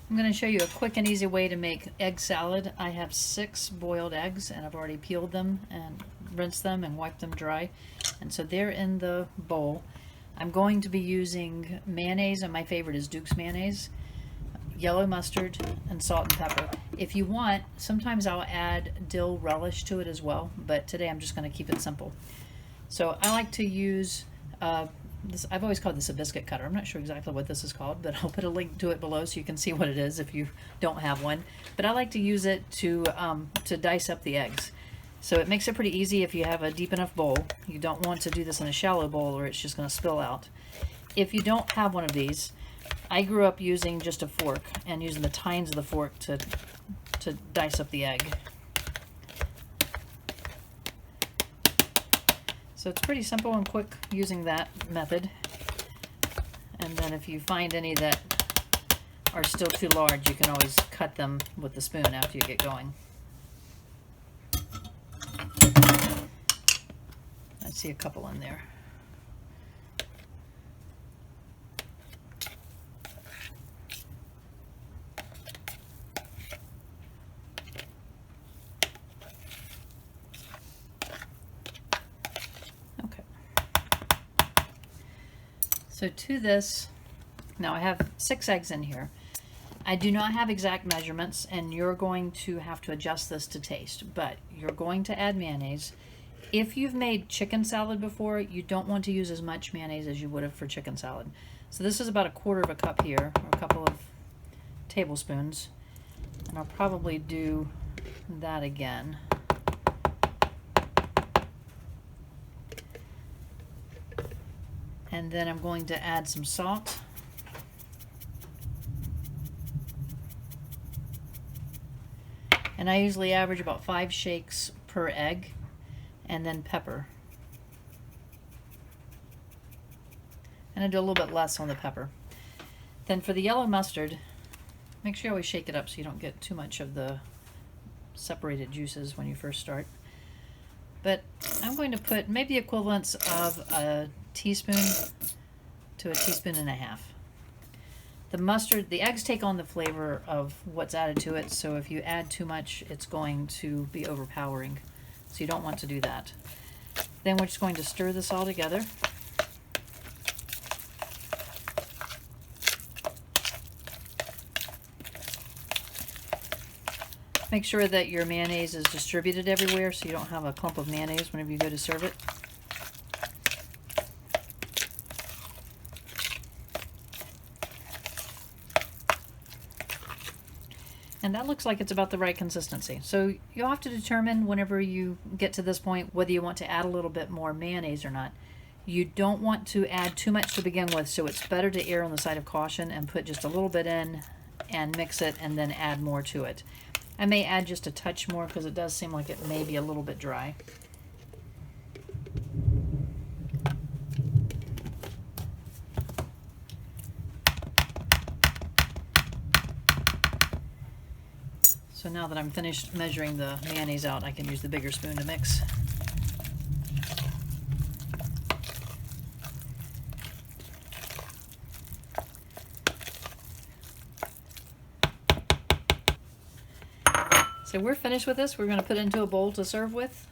I'm going to show you a quick and easy way to make egg salad. I have 6 boiled eggs and I've already peeled them and rinsed them and wiped them dry. And so they're in the bowl. I'm going to be using mayonnaise, and my favorite is Duke's mayonnaise, yellow mustard, and salt and pepper. If you want, sometimes I'll add dill relish to it as well, but today I'm just going to keep it simple. So I like to use this, I've always called this a biscuit cutter. I'm not sure exactly what this is called, but I'll put a link to it below so you can see what it is if you don't have one. But I like to use it to dice up the eggs. So it makes it pretty easy if you have a deep enough bowl. You don't want to do this in a shallow bowl or it's just going to spill out. If you don't have one of these, I grew up using just a fork and using the tines of the fork to dice up the egg. So it's pretty simple and quick using that method. And then if you find any that are still too large, you can always cut them with the spoon after you get going. I see a couple in there. So to this, now I have 6 eggs in here. I do not have exact measurements, and you're going to have to adjust this to taste, but you're going to add mayonnaise. If you've made chicken salad before, you don't want to use as much mayonnaise as you would have for chicken salad. So this is about 1/4 of a cup here, or a couple of tablespoons, and I'll probably do that again. And then I'm going to add some salt. And I usually average about 5 shakes per egg, and then pepper. And I do a little bit less on the pepper. Then for the yellow mustard, make sure you always shake it up so you don't get too much of the separated juices when you first start. But I'm going to put maybe the equivalents of a teaspoon to a teaspoon and a half. The mustard, the eggs take on the flavor of what's added to it, so if you add too much, it's going to be overpowering. So you don't want to do that. Then we're just going to stir this all together. Make sure that your mayonnaise is distributed everywhere so you don't have a clump of mayonnaise whenever you go to serve it. And that looks like it's about the right consistency. So you'll have to determine whenever you get to this point whether you want to add a little bit more mayonnaise or not. You don't want to add too much to begin with, so it's better to err on the side of caution and put just a little bit in and mix it and then add more to it. I may add just a touch more because it does seem like it may be a little bit dry. So now that I'm finished measuring the mayonnaise out, I can use the bigger spoon to mix. So we're finished with this. We're going to put it into a bowl to serve with.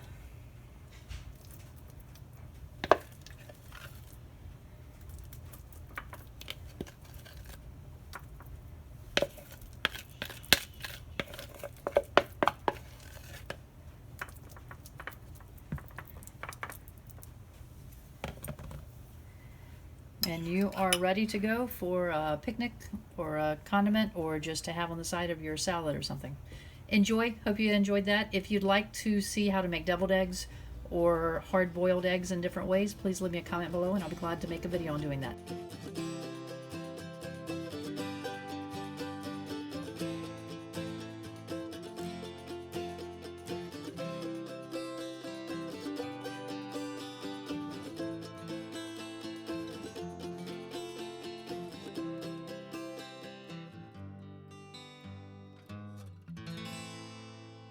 And you are ready to go for a picnic or a condiment or just to have on the side of your salad or something. Enjoy. Hope you enjoyed that. If you'd like to see how to make deviled eggs or hard-boiled eggs in different ways, please leave me a comment below and I'll be glad to make a video on doing that.